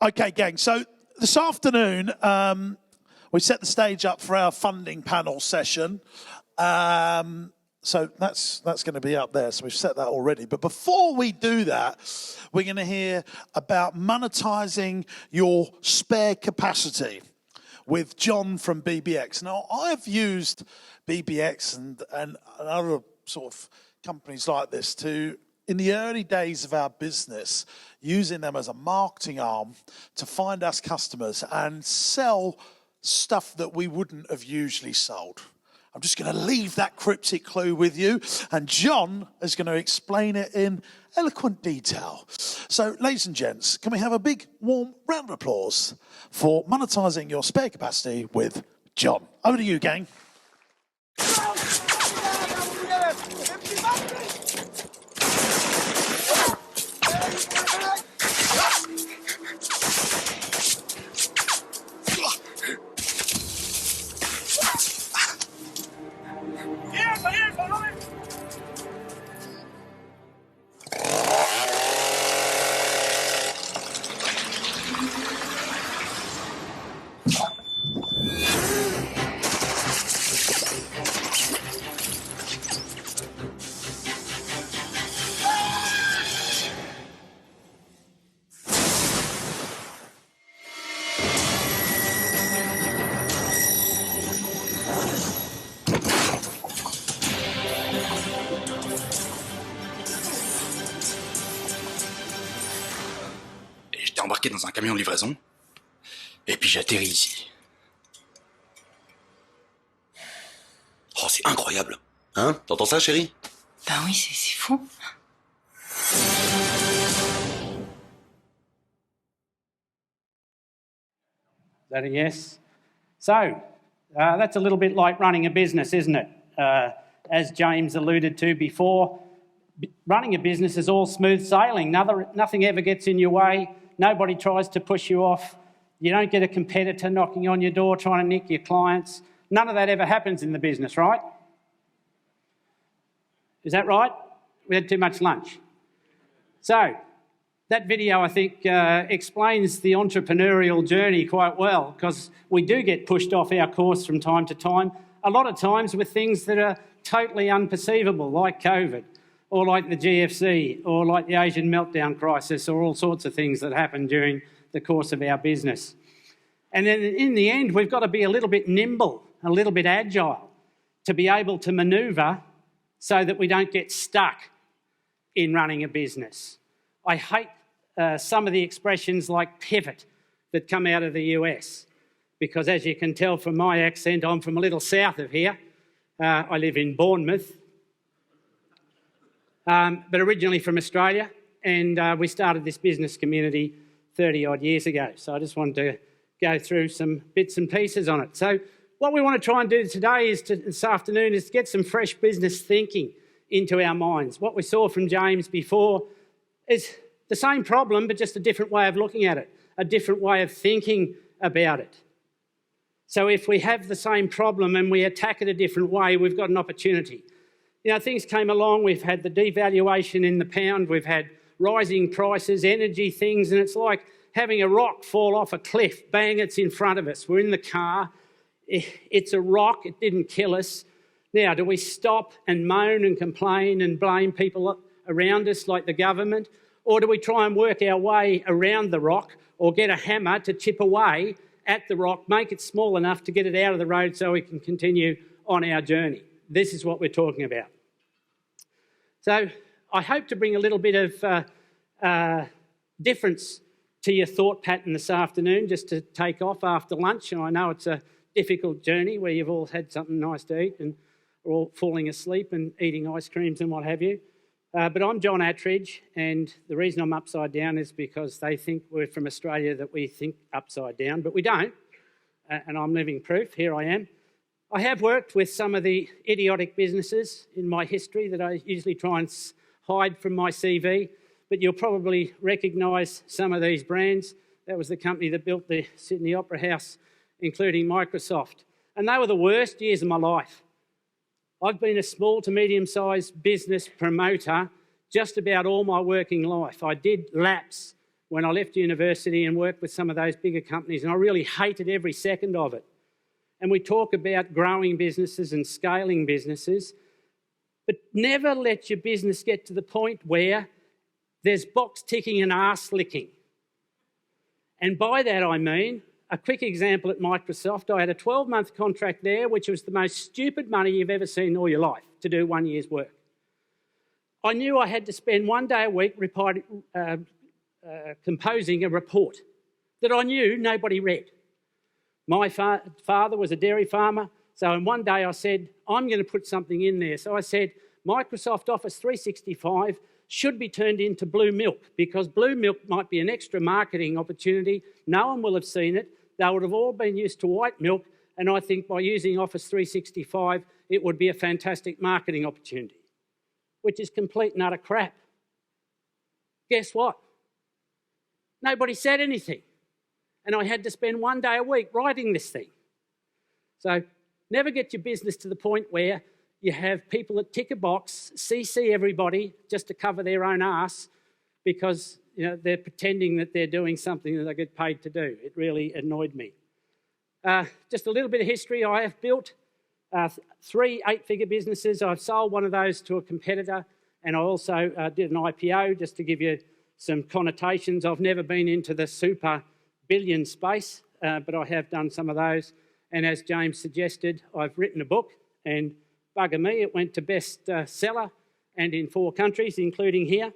Okay, gang, so this afternoon we set the stage up for our funding panel session. So that's going to be up there, so we've set that already. But before we do that, we're going to hear about monetising your spare capacity with John from BBX. Now, I've used BBX and other sort of companies like this to, in the early days of our business, using them as a marketing arm to find us customers and sell stuff that we wouldn't have usually sold. I'm just going to leave that cryptic clue with you, and John is going to explain it in eloquent detail. So, ladies and gents, can we have a big, warm round of applause for monetising your spare capacity with John? Over to you, gang. J'étais embarqué dans un camion de livraison, et puis j'atterris ici. Oh, c'est incroyable. Hein? T'entends ça, chérie? Ben oui, c'est fou. Is that a yes? So, that's a little bit like running a business, isn't it? As James alluded to before, running a business is all smooth sailing. Nothing ever gets in your way. Nobody tries to push you off. You don't get a competitor knocking on your door trying to nick your clients. None of that ever happens in the business, right? Is that right? We had too much lunch. So, that video, I think, explains the entrepreneurial journey quite well, because we do get pushed off our course from time to time, a lot of times with things that are totally unperceivable, like COVID, or like the GFC, or like the Asian meltdown crisis, or all sorts of things that happen during the course of our business. And then in the end, we've got to be a little bit nimble, a little bit agile, to be able to manoeuvre so that we don't get stuck in running a business. I hate some of the expressions like pivot that come out of the US, because as you can tell from my accent, I'm from a little south of here. I live in Bournemouth, but originally from Australia, and we started this business community 30-odd years ago. So I just wanted to go through some bits and pieces on it. So what we want to try and do today this afternoon is to get some fresh business thinking into our minds. What we saw from James before is the same problem, but just a different way of looking at it, a different way of thinking about it. So if we have the same problem and we attack it a different way, we've got an opportunity. You know, things came along, we've had the devaluation in the pound, we've had rising prices, energy things, and it's like having a rock fall off a cliff. Bang, it's in front of us. We're in the car. It's a rock. It didn't kill us. Now, do we stop and moan and complain and blame people around us like the government? Or do we try and work our way around the rock, or get a hammer to chip away at the rock, make it small enough to get it out of the road so we can continue on our journey? This is what we're talking about. So I hope to bring a little bit of difference to your thought pattern this afternoon, just to take off after lunch. And I know it's a difficult journey where you've all had something nice to eat and are all falling asleep and eating ice creams and what have you. But I'm John Attridge, and the reason I'm upside down is because they think we're from Australia, that we think upside down, but we don't. And I'm living proof. Here I am. I have worked with some of the idiotic businesses in my history that I usually try and hide from my CV, but you'll probably recognise some of these brands. That was the company that built the Sydney Opera House, including Microsoft. And they were the worst years of my life. I've been a small to medium-sized business promoter just about all my working life. I did lapse when I left university and worked with some of those bigger companies, and I really hated every second of it. And we talk about growing businesses and scaling businesses, but never let your business get to the point where there's box ticking and arse licking. And by that I mean, a quick example at Microsoft, I had a 12-month contract there, which was the most stupid money you've ever seen in all your life, to do 1 year's work. I knew I had to spend 1 day a week composing a report that I knew nobody read. My father was a dairy farmer, so in 1 day I said, I'm going to put something in there. So I said, Microsoft Office 365 should be turned into blue milk, because blue milk might be an extra marketing opportunity. No one will have seen it. They would have all been used to white milk, and I think by using Office 365, it would be a fantastic marketing opportunity, which is complete and utter crap. Guess what? Nobody said anything, and I had to spend 1 day a week writing this thing. So never get your business to the point where you have people that tick a box, CC everybody just to cover their own arse because they're pretending that they're doing something that they get paid to do. It really annoyed me. Just a little bit of history. I have built 3 8-figure businesses. I've sold one of those to a competitor, and I also did an IPO, just to give you some connotations. I've never been into the super billion space, but I have done some of those. And as James suggested, I've written a book, and bugger me, it went to bestseller and in 4 countries, including here.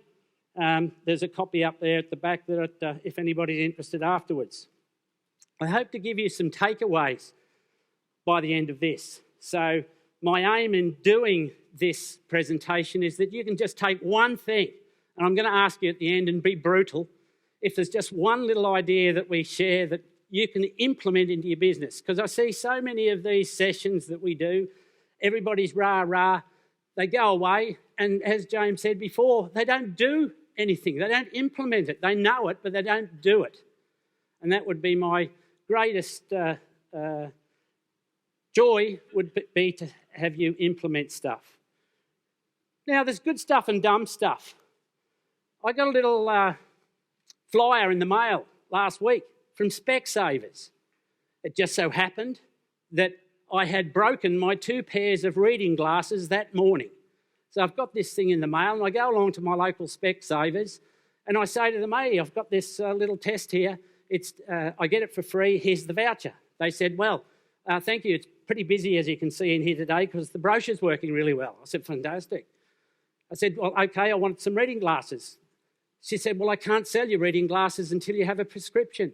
There's a copy up there at the back that if anybody's interested afterwards. I hope to give you some takeaways by the end of this. So my aim in doing this presentation is that you can just take one thing, and I'm going to ask you at the end and be brutal, if there's just one little idea that we share that you can implement into your business. Because I see so many of these sessions that we do, everybody's rah-rah, they go away, and as James said before, they don't do anything. They don't implement it. They know it, but they don't do it. And that would be my greatest joy, would be to have you implement stuff. Now, there's good stuff and dumb stuff. I got a little flyer in the mail last week from Specsavers. It just so happened that I had broken my 2 pairs of reading glasses that morning. So I've got this thing in the mail, and I go along to my local Specsavers, and I say to them, hey, I've got this little test here. I get it for free. Here's the voucher. They said, well, thank you. It's pretty busy, as you can see in here today, because the brochure's working really well. I said, fantastic. I said, well, okay, I want some reading glasses. She said, well, I can't sell you reading glasses until you have a prescription.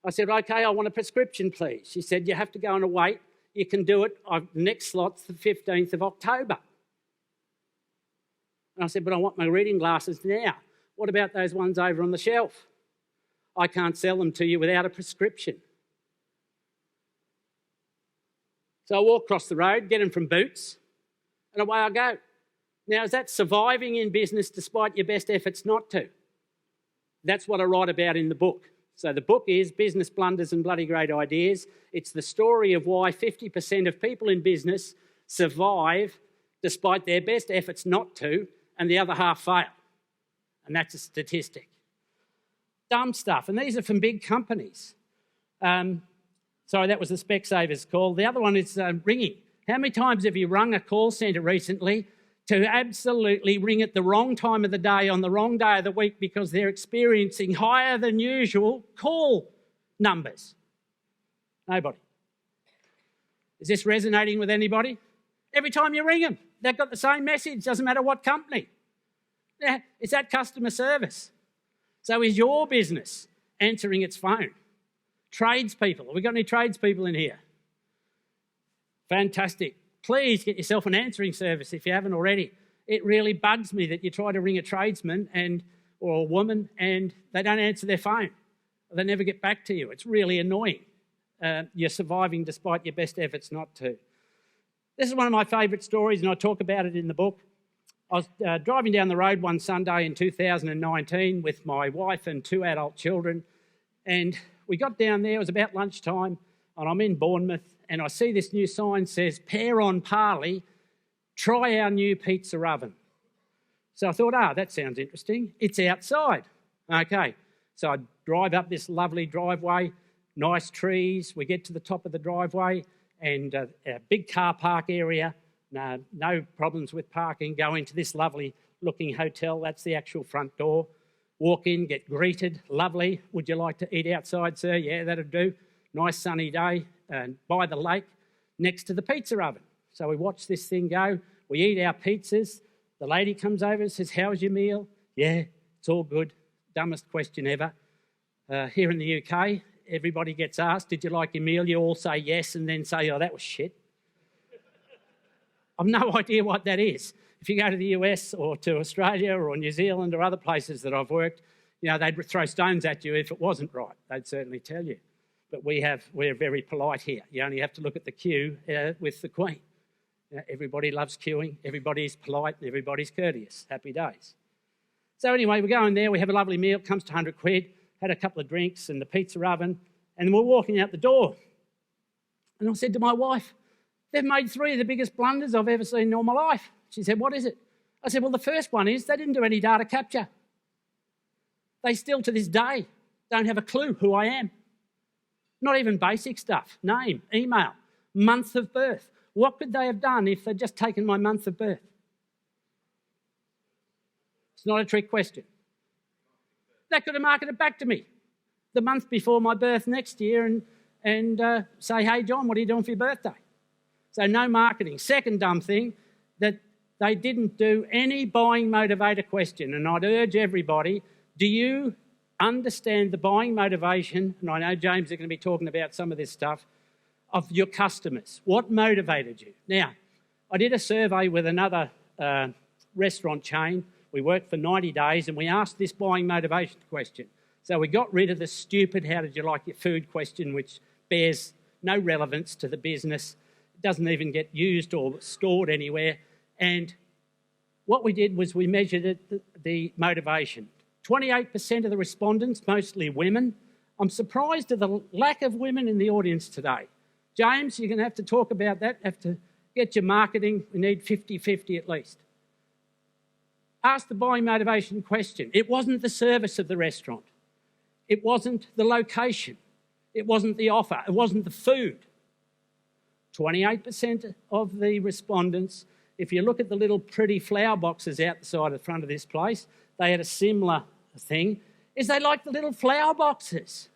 I said, okay, I want a prescription, please. She said, you have to go on a wait. You can do it. The next slot's the 15th of October. And I said, but I want my reading glasses now. What about those ones over on the shelf? I can't sell them to you without a prescription. So I walk across the road, get them from Boots, and away I go. Now, is that surviving in business despite your best efforts not to? That's what I write about in the book. So the book is Business Blunders and Bloody Great Ideas. It's the story of why 50% of people in business survive despite their best efforts not to, and the other half fail. And that's a statistic. Dumb stuff, and these are from big companies. Sorry, that was the Specsavers call. The other one is ringing. How many times have you rung a call centre recently to absolutely ring at the wrong time of the day on the wrong day of the week because they're experiencing higher than usual call numbers? Nobody. Is this resonating with anybody? Every time you ring them, they've got the same message, doesn't matter what company. Yeah, is that customer service? So is your business answering its phone? Tradespeople, have we got any tradespeople in here? Fantastic. Please get yourself an answering service if you haven't already. It really bugs me that you try to ring a tradesman or a woman and they don't answer their phone. They never get back to you. It's really annoying. You're surviving despite your best efforts not to. This is one of my favourite stories, and I talk about it in the book. I was driving down the road one Sunday in 2019 with my wife and 2 adult children, and we got down there. It was about lunchtime, and I'm in Bournemouth, and I see this new sign says, Pear on Parley, try our new pizza oven. So I thought, that sounds interesting. It's outside. Okay, So I'd drive up this lovely driveway, nice trees. We get to the top of the driveway and a big car park area. No problems with parking. Go into this lovely looking hotel. That's the actual front door. Walk in, get greeted. Lovely. Would you like to eat outside, sir? Yeah, that'll do. Nice sunny day by the lake next to the pizza oven. So we watch this thing go. We eat our pizzas. The lady comes over and says, "How's your meal?" "Yeah, it's all good." Dumbest question ever. Here in the UK, everybody gets asked, "Did you like your meal?" You all say yes and then say, "Oh, that was shit." I've no idea what that is. If you go to the US or to Australia or New Zealand or other places that I've worked, they'd throw stones at you if it wasn't right. They'd certainly tell you. But we're very polite here. You only have to look at the queue with the Queen. Everybody loves queuing, everybody's polite, and everybody's courteous. Happy days. So anyway, we go in there, we have a lovely meal, comes to 100 quid, had a couple of drinks in the pizza oven, and we're walking out the door. And I said to my wife, "They've made 3 of the biggest blunders I've ever seen in all my life." She said, "What is it?" I said, "Well, the first one is they didn't do any data capture. They still to this day don't have a clue who I am. Not even basic stuff, name, email, month of birth. What could they have done if they'd just taken my month of birth?" It's not a trick question. They could have marketed back to me the month before my birth next year and say, "Hey, John, what are you doing for your birthday?" So no marketing. Second dumb thing, that they didn't do any buying motivator question. And I'd urge everybody, do you understand the buying motivation, and I know James is going to be talking about some of this stuff, of your customers? What motivated you? Now, I did a survey with another restaurant chain. We worked for 90 days and we asked this buying motivation question. So we got rid of the stupid "how did you like your food" question, which bears no relevance to the business. It doesn't even get used or stored anywhere. And what we did was we measured the motivation. 28% of the respondents, mostly women. I'm surprised at the lack of women in the audience today. James, you're going to have to talk about that, have to get your marketing. We need 50-50 at least. Ask the buying motivation question. It wasn't the service of the restaurant. It wasn't the location. It wasn't the offer. It wasn't the food. 28% of the respondents, if you look at the little pretty flower boxes out the side of the front of this place, they had a similar thing, is they like the little flower boxes.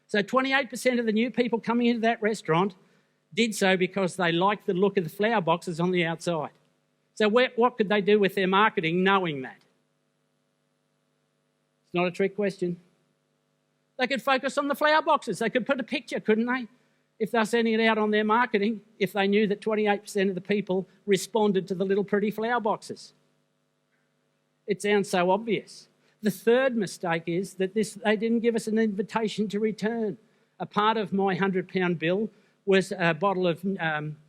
So 28% of the new people coming into that restaurant did so because they liked the look of the flower boxes on the outside. So what could they do with their marketing knowing that? It's not a trick question. They could focus on the flower boxes. They could put a picture, couldn't they? If they're sending it out on their marketing, if they knew that 28% of the people responded to the little pretty flower boxes. It sounds so obvious. The third mistake is that they didn't give us an invitation to return. A part of my £100 bill was a bottle of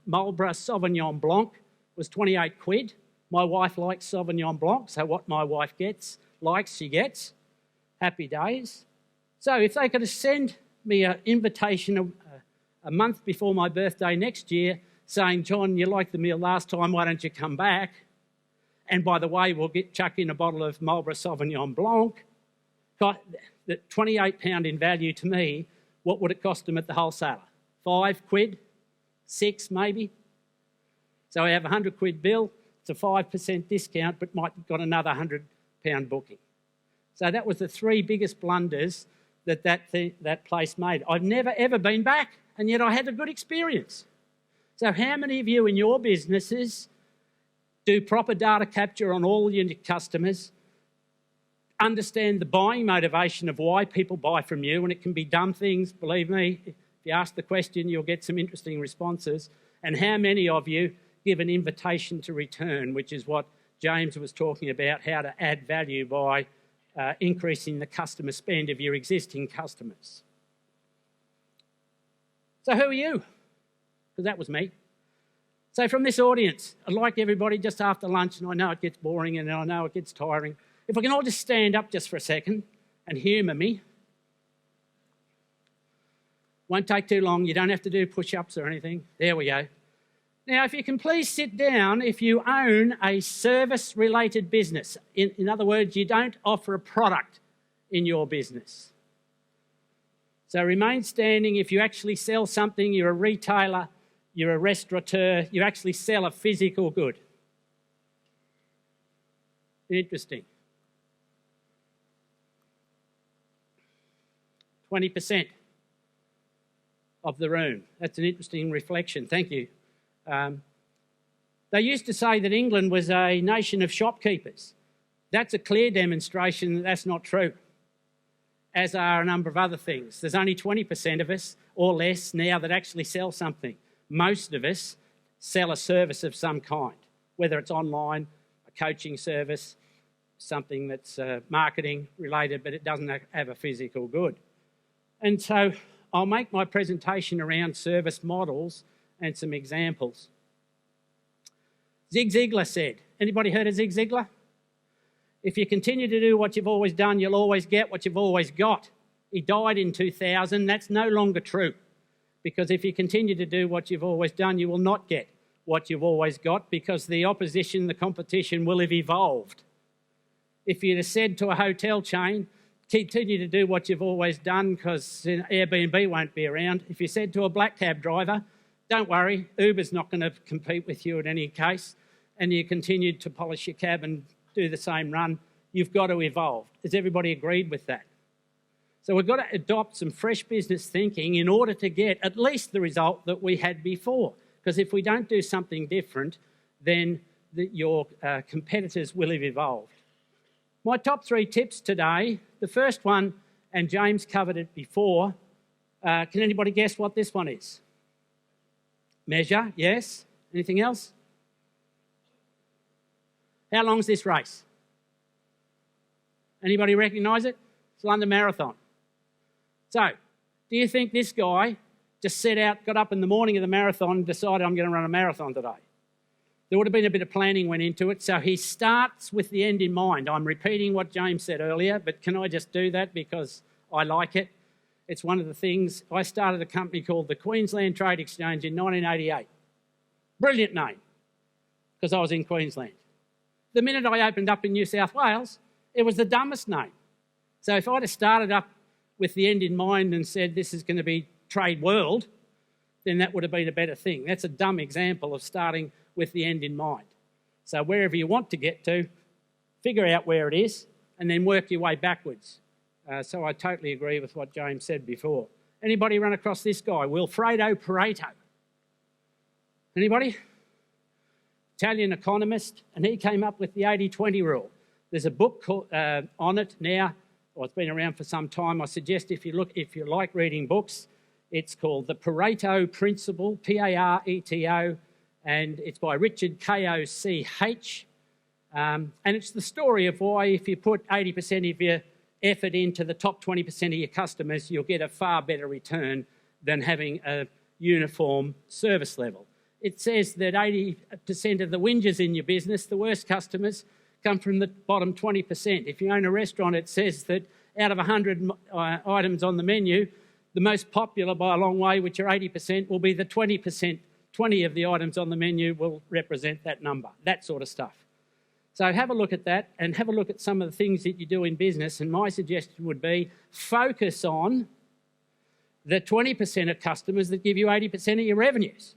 Marlborough Sauvignon Blanc, was 28 quid. My wife likes Sauvignon Blanc, so what my wife likes, she gets. Happy days. So if they could have sent me an invitation a month before my birthday next year saying, "John, you liked the meal last time, why don't you come back? And by the way, we'll chuck in a bottle of Marlborough Sauvignon Blanc." That £28 in value to me, what would it cost them at the wholesaler? 5 quid? 6 maybe? So I have a 100 quid bill, it's a 5% discount, but might have got another £100 booking. So that was the 3 biggest blunders that place made. I've never ever been back, and yet I had a good experience. So how many of you in your businesses do proper data capture on all your customers, understand the buying motivation of why people buy from you, and it can be dumb things, believe me. If you ask the question, you'll get some interesting responses. And how many of you give an invitation to return, which is what James was talking about, how to add value by increasing the customer spend of your existing customers. So who are you? Because that was me. So from this audience, I'd like everybody just after lunch, and I know it gets boring and I know it gets tiring, if we can all just stand up just for a second and humour me. Won't take too long. You don't have to do push-ups or anything. There we go. Now, if you can please sit down if you own a service-related business. In other words, you don't offer a product. in your business. So remain standing. If you actually sell something, you're a retailer, you're a restaurateur, you actually sell a physical good. Interesting. 20% of the room. That's an interesting reflection. Thank you. They used to say that England was a nation of shopkeepers. That's a clear demonstration that that's not true, as are a number of other things. There's only 20% of us or less now that actually sell something. Most of us sell a service of some kind, whether it's online, a coaching service, something that's marketing related, but it doesn't have a physical good. And so I'll make my presentation around service models and some examples. Zig Ziglar said, anybody heard of Zig Ziglar? If you continue to do what you've always done, you'll always get what you've always got. He died in 2000. That's no longer true, because if you continue to do what you've always done, you will not get what you've always got, because the opposition, the competition will have evolved. If you'd have said to a hotel chain, continue to do what you've always done because Airbnb won't be around. If you said to a black cab driver, don't worry, Uber's not going to compete with you in any case, and you continued to polish your cab and do the same run, you've got to evolve. Has everybody agreed with that? So we've got to adopt some fresh business thinking in order to get at least the result that we had before. Because if we don't do something different, then your competitors will have evolved. My top 3 tips today, the first one, and James covered it before, can anybody guess what this one is? Measure, yes. Anything else? How long's this race? Anybody recognise it? It's London Marathon. So, do you think this guy just set out, got up in the morning of the marathon and decided, I'm going to run a marathon today? There would have been a bit of planning went into it, so he starts with the end in mind. I'm repeating what James said earlier, but can I just do that because I like it? It's one of the things. I started a company called the Queensland Trade Exchange in 1988. Brilliant name, because I was in Queensland. The minute I opened up in New South Wales, it was the dumbest name. So if I'd have started up with the end in mind and said this is going to be Trade World, then that would have been a better thing. That's a dumb example of starting with the end in mind. So wherever you want to get to, figure out where it is and then work your way backwards. So I totally agree with what James said before. Anybody run across this guy, Wilfredo Pareto? Anybody? Italian economist, and he came up with the 80-20 rule. There's a book on it now, or it's been around for some time. I suggest if you like reading books, it's called The Pareto Principle, Pareto, and it's by Richard Koch. And it's the story of why if you put 80% of your effort into the top 20% of your customers, you'll get a far better return than having a uniform service level. It says that 80% of the whingers in your business, the worst customers, come from the bottom 20%. If you own a restaurant, it says that out of 100 items on the menu, the most popular by a long way, which are 80%, will be the 20%. 20 of the items on the menu will represent that number, that sort of stuff. So have a look at that and have a look at some of the things that you do in business. And my suggestion would be focus on the 20% of customers that give you 80% of your revenues.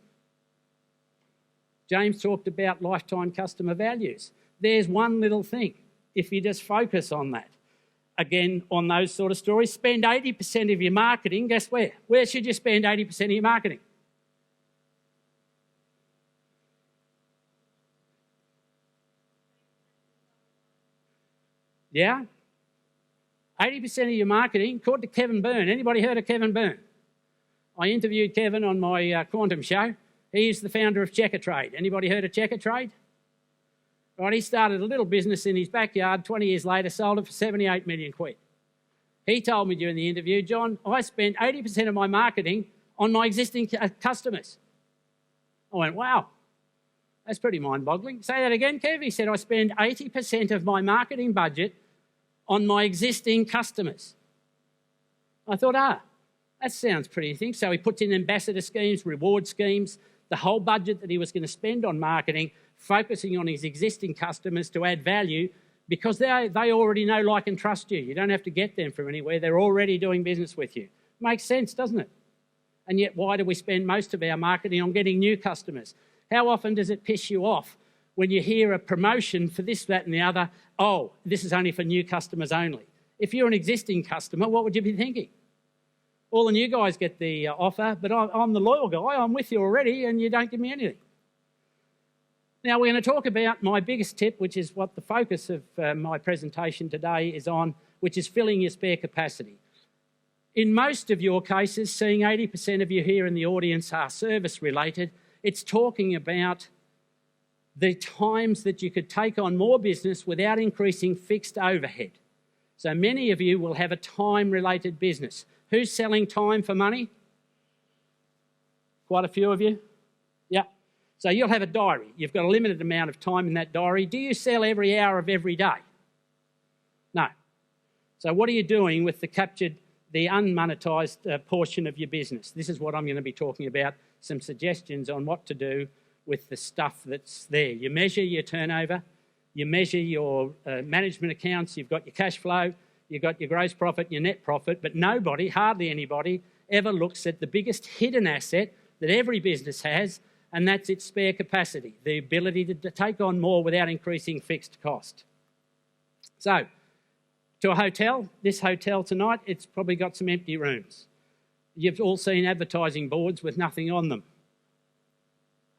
James talked about lifetime customer values. There's one little thing. If you just focus on that, again, on those sort of stories, spend 80% of your marketing, guess where? Where should you spend 80% of your marketing? Yeah? 80% of your marketing, according to Kevin Byrne. Anybody heard of Kevin Byrne? I interviewed Kevin on my Quantum show. He's the founder of Checker Trade. Anybody heard of Checker Trade? Right, he started a little business in his backyard, 20 years later, sold it for 78 million quid. He told me during the interview, John, I spent 80% of my marketing on my existing customers. I went, wow, that's pretty mind-boggling. Say that again, Kev. He said, I spend 80% of my marketing budget on my existing customers. I thought, that sounds pretty interesting. So he puts in ambassador schemes, reward schemes, the whole budget that he was going to spend on marketing, focusing on his existing customers to add value, because they already know, like and trust you. You don't have to get them from anywhere. They're already doing business with you. Makes sense, doesn't it? And yet why do we spend most of our marketing on getting new customers? How often does it piss you off when you hear a promotion for this, that and the other? Oh, this is only for new customers only. If you're an existing customer, what would you be thinking? All the new guys get the offer, but I'm the loyal guy. I'm with you already and you don't give me anything. Now, we're going to talk about my biggest tip, which is what the focus of my presentation today is on, which is filling your spare capacity. In most of your cases, seeing 80% of you here in the audience are service related, it's talking about the times that you could take on more business without increasing fixed overhead. So many of you will have a time-related business. Who's selling time for money? Quite a few of you? Yeah. So you'll have a diary. You've got a limited amount of time in that diary. Do you sell every hour of every day? No. So what are you doing with the unmonetised portion of your business? This is what I'm going to be talking about, some suggestions on what to do with the stuff that's there. You measure your turnover, you measure your management accounts, you've got your cash flow, you've got your gross profit, your net profit, but nobody, hardly anybody, ever looks at the biggest hidden asset that every business has, and that's its spare capacity, the ability to take on more without increasing fixed cost. So, to a hotel, this hotel tonight, it's probably got some empty rooms. You've all seen advertising boards with nothing on them.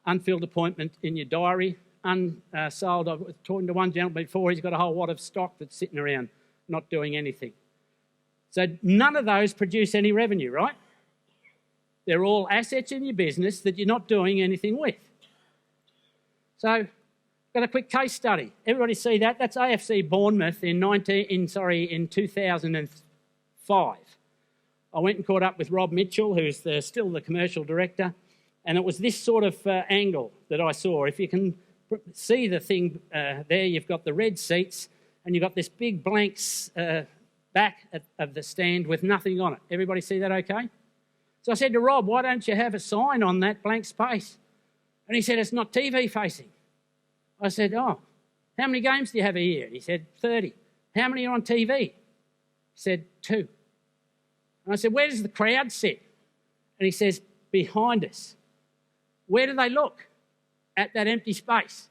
Unfilled appointment in your diary, unsold. I was talking to one gentleman before, he's got a whole lot of stock that's sitting around, not doing anything. So none of those produce any revenue, right? They're all assets in your business that you're not doing anything with. So, got a quick case study. Everybody see that? That's AFC Bournemouth in 2005. I went and caught up with Rob Mitchell, who's still the commercial director, and it was this sort of angle that I saw. If you can see the thing there, you've got the red seats, and you've got this big blank back of the stand with nothing on it. Everybody see that okay? So I said to Rob, why don't you have a sign on that blank space? And he said, it's not TV facing. I said, oh, how many games do you have a year? And he said, 30. How many are on TV? He said, 2. And I said, where does the crowd sit? And he says, behind us. Where do they look? At that empty space.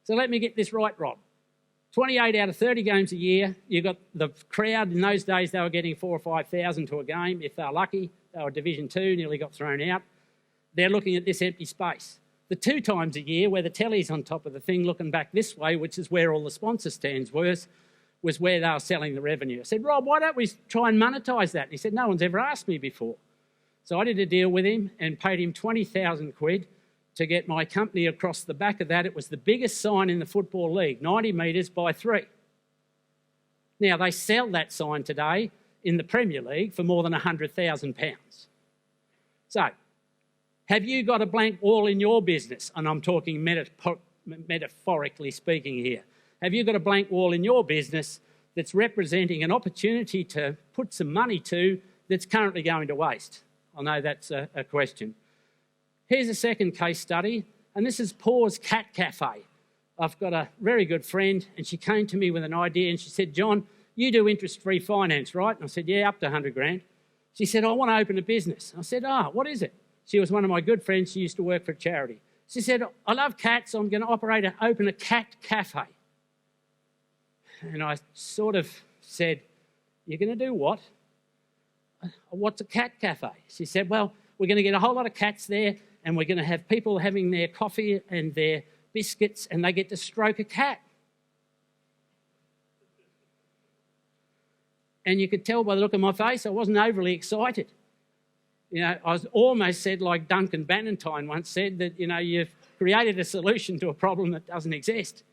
So let me get this right, Rob. 28 out of 30 games a year, you got the crowd. In those days, they were getting 4,000 or 5,000 to a game. If they were lucky, they were Division 2, nearly got thrown out. They're looking at this empty space. The 2 times a year where the telly's on top of the thing looking back this way, which is where all the sponsor stands was where they were selling the revenue. I said, Rob, why don't we try and monetise that? And he said, no one's ever asked me before. So I did a deal with him and paid him 20,000 quid to get my company across the back of that. It was the biggest sign in the Football League, 90 metres by 3. Now, they sell that sign today in the Premier League for more than £100,000. So, have you got a blank wall in your business? And I'm talking metaphorically speaking here. Have you got a blank wall in your business that's representing an opportunity to put some money to that's currently going to waste? I know that's a question. Here's a second case study, and this is Paws Cat Cafe. I've got a very good friend, and she came to me with an idea, and she said, John, you do interest-free finance, right? And I said, yeah, up to 100 grand. She said, I want to open a business. I said, what is it? She was one of my good friends. She used to work for a charity. She said, I love cats. I'm going to open a cat cafe. And I sort of said, you're going to do what? What's a cat cafe? She said, well, we're going to get a whole lot of cats there, and we're going to have people having their coffee and their biscuits, and they get to stroke a cat. And you could tell by the look on my face, I wasn't overly excited. You know, I was almost said like Duncan Bannatyne once said that, you know, you've created a solution to a problem that doesn't exist.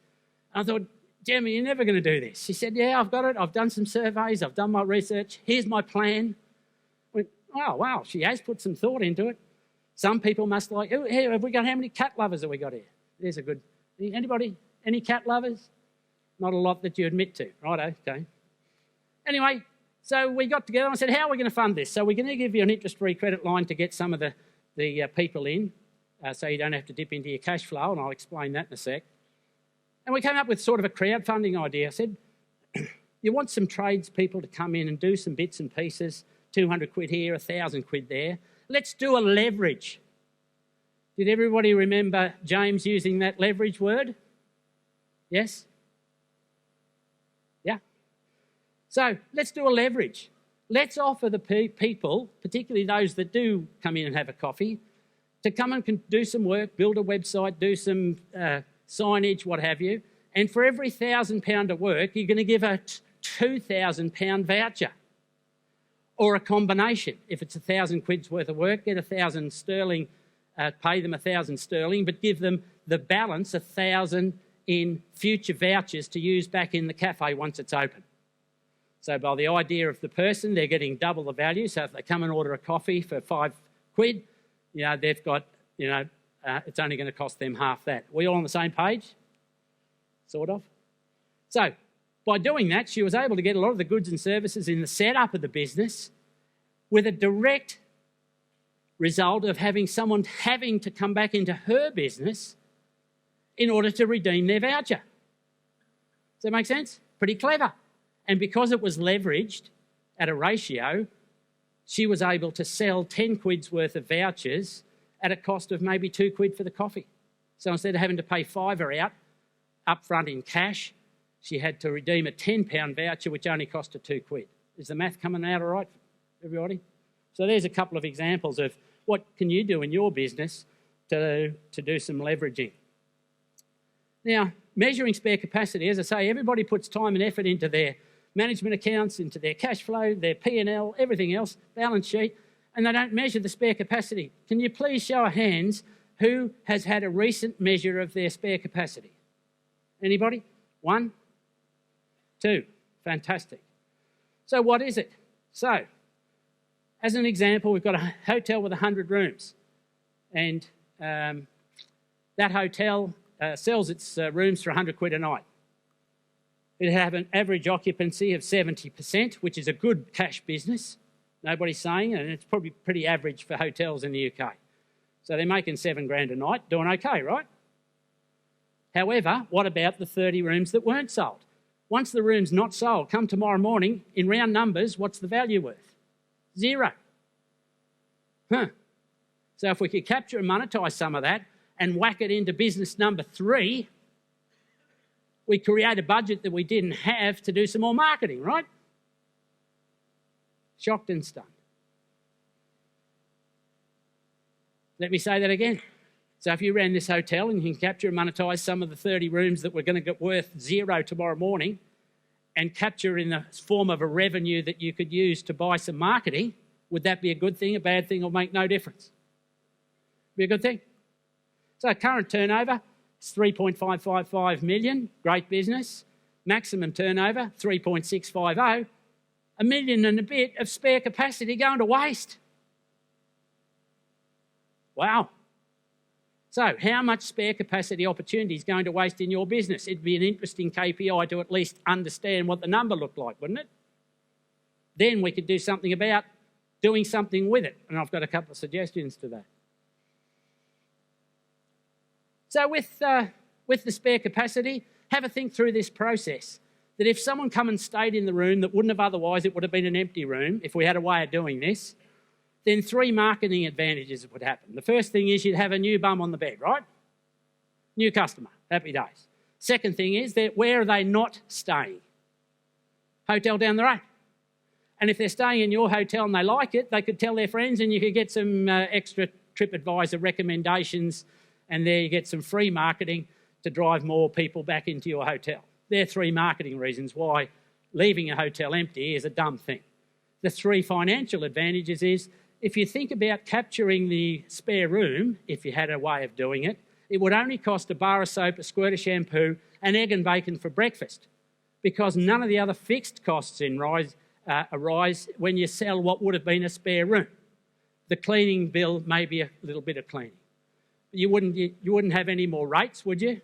I thought, Jeremy, you're never going to do this. She said, yeah, I've got it. I've done some surveys. I've done my research. Here's my plan. I went, oh, wow, she has put some thought into it. Some people must like, oh, here, have we got, how many cat lovers have we got here? There's a good, anybody, any cat lovers? Not a lot that you admit to. Right, okay. Anyway, so we got together and I said, how are we going to fund this? So we're going to give you an interest-free credit line to get some of the people in so you don't have to dip into your cash flow, and I'll explain that in a sec. And we came up with sort of a crowdfunding idea. I said, you want some tradespeople to come in and do some bits and pieces, 200 quid here, 1,000 quid there. Let's do a leverage. Did everybody remember James using that leverage word? Yes? Yeah? So let's do a leverage. Let's offer the people, particularly those that do come in and have a coffee, to come and do some work, build a website, do some signage, what have you, and for every £1,000 of work, you're going to give a £2,000 voucher or a combination. If it's 1,000 quid's worth of work, get 1,000 sterling, pay them 1,000 sterling, but give them the balance, 1,000 in future vouchers to use back in the cafe once it's open. So by the idea of the person, they're getting double the value. So if they come and order a coffee for 5 quid, you know, they've got, you know, it's only going to cost them half that. We all on the same page? Sort of. So by doing that, she was able to get a lot of the goods and services in the setup of the business with a direct result of having someone having to come back into her business in order to redeem their voucher. Does that make sense? Pretty clever. And because it was leveraged at a ratio, she was able to sell 10 quid's worth of vouchers at a cost of maybe 2 quid for the coffee. So instead of having to pay £5 out up front in cash, she had to redeem a £10 voucher, which only cost her 2 quid. Is the math coming out all right, everybody? So there's a couple of examples of what can you do in your business to do some leveraging. Now, measuring spare capacity, as I say, everybody puts time and effort into their management accounts, into their cash flow, their P&L, everything else, balance sheet, and they don't measure the spare capacity. Can you please show of hands who has had a recent measure of their spare capacity? Anybody? 1? 2. Fantastic. So what is it? So, as an example, we've got a hotel with 100 rooms, and that hotel sells its rooms for 100 quid a night. It have an average occupancy of 70%, which is a good cash business. Nobody's saying it, and it's probably pretty average for hotels in the UK. So they're making $7,000 a night, doing okay, right? However, what about the 30 rooms that weren't sold? Once the room's not sold, come tomorrow morning, in round numbers, what's the value worth? 0. So if we could capture and monetise some of that and whack it into business number 3, we create a budget that we didn't have to do some more marketing, right? Shocked and stunned. Let me say that again. So if you ran this hotel and you can capture and monetise some of the 30 rooms that were going to get worth 0 tomorrow morning and capture in the form of a revenue that you could use to buy some marketing, would that be a good thing, a bad thing, or make no difference? Be a good thing. So current turnover is 3.555 million, great business. Maximum turnover, 3.650, $1 million and a bit of spare capacity going to waste. Wow. So how much spare capacity opportunity is going to waste in your business? It'd be an interesting KPI to at least understand what the number looked like, wouldn't it? Then we could do something about doing something with it. And I've got a couple of suggestions to that. So with the spare capacity, have a think through this process. That if someone come and stayed in the room that wouldn't have otherwise, it would have been an empty room, if we had a way of doing this, then 3 marketing advantages would happen. The first thing is you'd have a new bum on the bed, right? New customer, happy days. Second thing is that where are they not staying? Hotel down the road. And if they're staying in your hotel and they like it, they could tell their friends and you could get some extra TripAdvisor recommendations, and there you get some free marketing to drive more people back into your hotel. There are 3 marketing reasons why leaving a hotel empty is a dumb thing. The 3 financial advantages is if you think about capturing the spare room, if you had a way of doing it, it would only cost a bar of soap, a squirt of shampoo, an egg and bacon for breakfast, because none of the other fixed costs arise when you sell what would have been a spare room. The cleaning bill may be a little bit of cleaning. You wouldn't have any more rates, would you?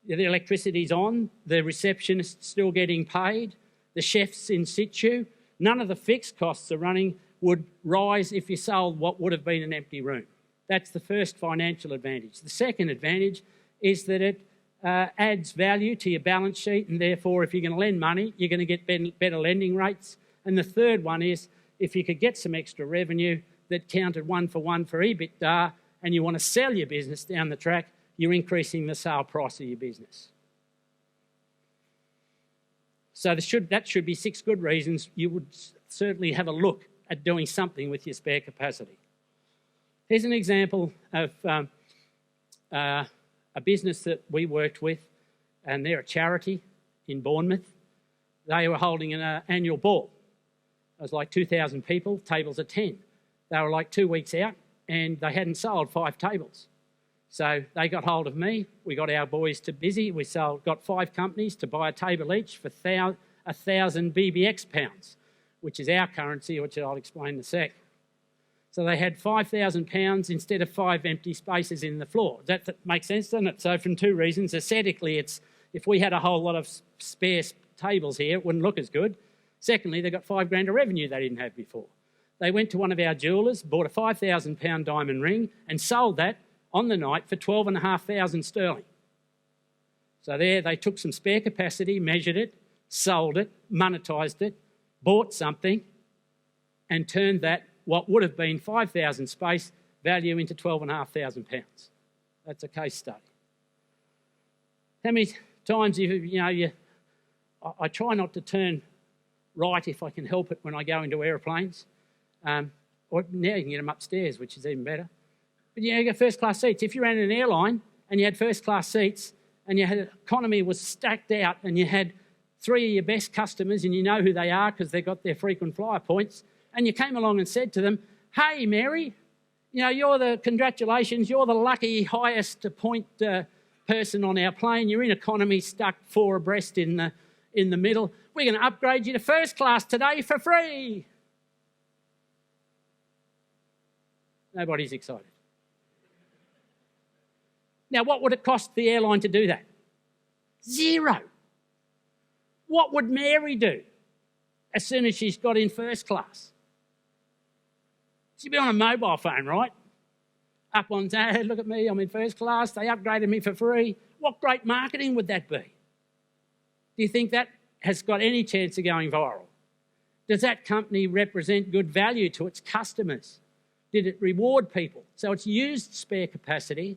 The electricity's on, the receptionist's still getting paid, the chef's in situ. None of the fixed costs are running would rise if you sold what would have been an empty room. That's the first financial advantage. The second advantage is that it adds value to your balance sheet, and therefore if you're going to lend money, you're going to get better lending rates. And the third one is if you could get some extra revenue that counted 1 for EBITDA and you want to sell your business down the track, you're increasing the sale price of your business. So that should be 6 good reasons you would certainly have a look at doing something with your spare capacity. Here's an example of a business that we worked with, and they're a charity in Bournemouth. They were holding an annual ball. It was like 2,000 people, tables of 10. They were like 2 weeks out and they hadn't sold 5 tables. So they got hold of me, we got our boys to busy, we got 5 companies to buy a table each for 1,000 BBX pounds, which is our currency, which I'll explain in a sec. So they had £5,000 instead of 5 empty spaces in the floor. Does that make sense, doesn't it? So from 2 reasons. Aesthetically, if we had a whole lot of spare tables here, it wouldn't look as good. Secondly, they got $5,000 of revenue they didn't have before. They went to one of our jewellers, bought a £5,000 diamond ring and sold that on the night for 12,500 sterling. So there they took some spare capacity, measured it, sold it, monetised it, bought something and turned that, what would have been 5,000 space value, into 12,500 pounds. That's a case study. How many times I try not to turn right if I can help it when I go into aeroplanes. Or now you can get them upstairs, which is even better. But you get first class seats. If you're in an airline and you had first class seats and your economy was stacked out and you had 3 of your best customers and you know who they are because they've got their frequent flyer points, and you came along and said to them, "Hey, Mary, congratulations, you're the lucky highest point person on our plane. You're in economy, stuck 4 abreast in the middle. We're going to upgrade you to first class today for free." Nobody's excited. Now, what would it cost the airline to do that? 0. What would Mary do as soon as she's got in first class? She'd be on a mobile phone, right? Up on, "Hey, look at me, I'm in first class, they upgraded me for free." What great marketing would that be? Do you think that has got any chance of going viral? Does that company represent good value to its customers? Did it reward people? So it's used spare capacity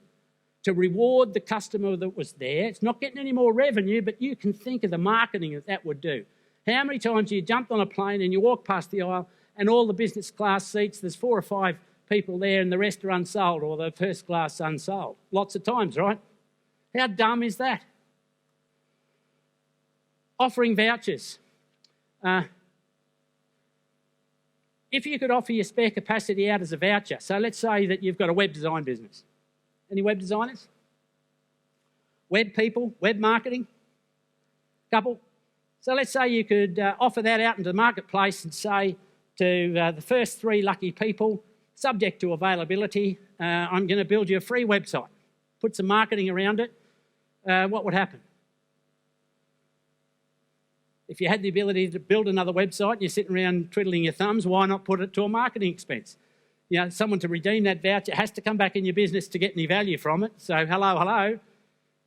to reward the customer that was there. It's not getting any more revenue, but you can think of the marketing that would do. How many times you jumped on a plane and you walk past the aisle and all the business class seats, there's 4 or 5 people there and the rest are unsold, or the first class unsold? Lots of times, right? How dumb is that? Offering vouchers. If you could offer your spare capacity out as a voucher, so let's say that you've got a web design business. Any web designers? Web people? Web marketing? Couple? So let's say you could offer that out into the marketplace and say to the first 3 lucky people, subject to availability, I'm going to build you a free website. Put some marketing around it. What would happen? If you had the ability to build another website and you're sitting around twiddling your thumbs, why not put it to a marketing expense? Someone to redeem that voucher has to come back in your business to get any value from it. So hello,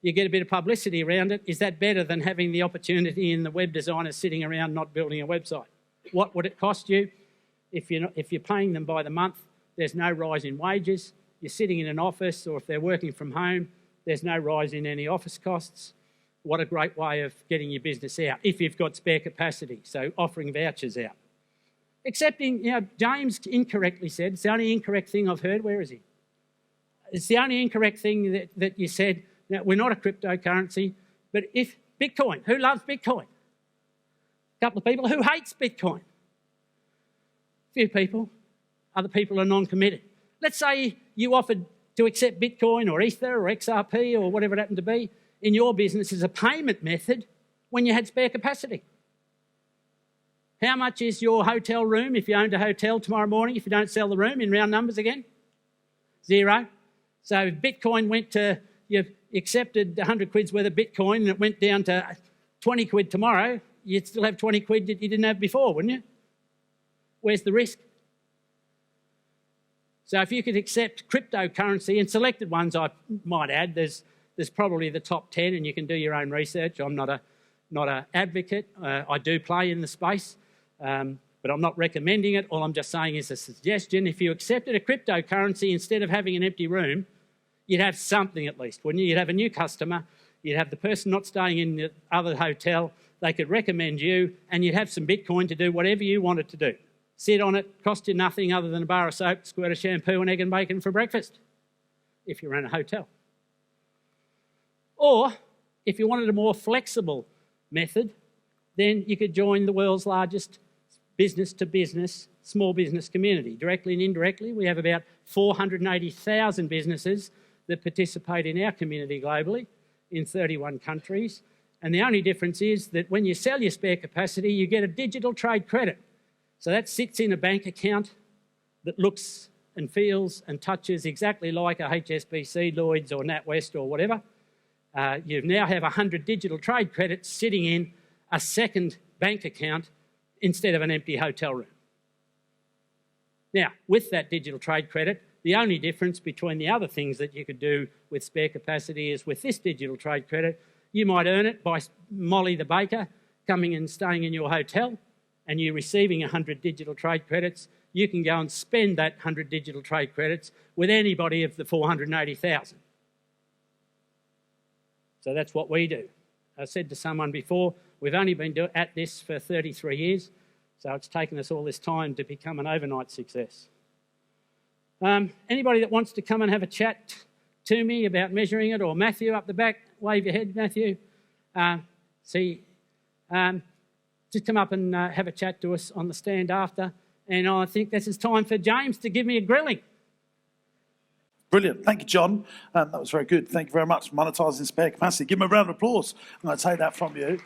you get a bit of publicity around it. Is that better than having the opportunity in the web designer sitting around not building a website? What would it cost you? If you're paying them by the month, there's no rise in wages. You're sitting in an office, or if they're working from home, there's no rise in any office costs. What a great way of getting your business out if you've got spare capacity, so offering vouchers out. Excepting, James incorrectly said, it's the only incorrect thing I've heard. Where is he? It's the only incorrect thing that you said. Now, we're not a cryptocurrency, but if Bitcoin, who loves Bitcoin? A couple of people. Who hates Bitcoin? A few people. Other people are non-committed. Let's say you offered to accept Bitcoin or Ether or XRP or whatever it happened to be in your business as a payment method when you had spare capacity. How much is your hotel room if you owned a hotel tomorrow morning, if you don't sell the room, in round numbers again? 0. So if Bitcoin went to, you accepted 100 quid's worth of Bitcoin and it went down to 20 quid tomorrow, you'd still have 20 quid that you didn't have before, wouldn't you? Where's the risk? So if you could accept cryptocurrency, and selected ones I might add, there's there's probably the top 10, and you can do your own research. I'm not a advocate. I do play in the space, but I'm not recommending it. All I'm just saying is a suggestion. If you accepted a cryptocurrency instead of having an empty room, you'd have something at least, wouldn't you? You'd have a new customer, you'd have the person not staying in the other hotel, they could recommend you, and you'd have some Bitcoin to do whatever you wanted to do. Sit on it, cost you nothing other than a bar of soap, squirt of shampoo and egg and bacon for breakfast, if you ran a hotel. Or, if you wanted a more flexible method, then you could join the world's largest business-to-business small business community. Directly and indirectly, we have about 480,000 businesses that participate in our community globally in 31 countries. And the only difference is that when you sell your spare capacity, you get a digital trade credit. So that sits in a bank account that looks and feels and touches exactly like a HSBC, Lloyds or NatWest or whatever. You now have 100 digital trade credits sitting in a second bank account instead of an empty hotel room. Now, with that digital trade credit, the only difference between the other things that you could do with spare capacity is with this digital trade credit, you might earn it by Molly the baker coming and staying in your hotel and you receiving 100 digital trade credits. You can go and spend that 100 digital trade credits with anybody of the 480,000. So that's what we do. I said to someone before, we've only been at this for 33 years, so it's taken us all this time to become an overnight success. Anybody that wants to come and have a chat to me about measuring it, or Matthew up the back, wave your head, Matthew. Just come up and have a chat to us on the stand after. And I think this is time for James to give me a grilling. Brilliant. Thank you, John. That was very good. Thank you very much. Monetising spare capacity. Give him a round of applause. I'm going to take that from you.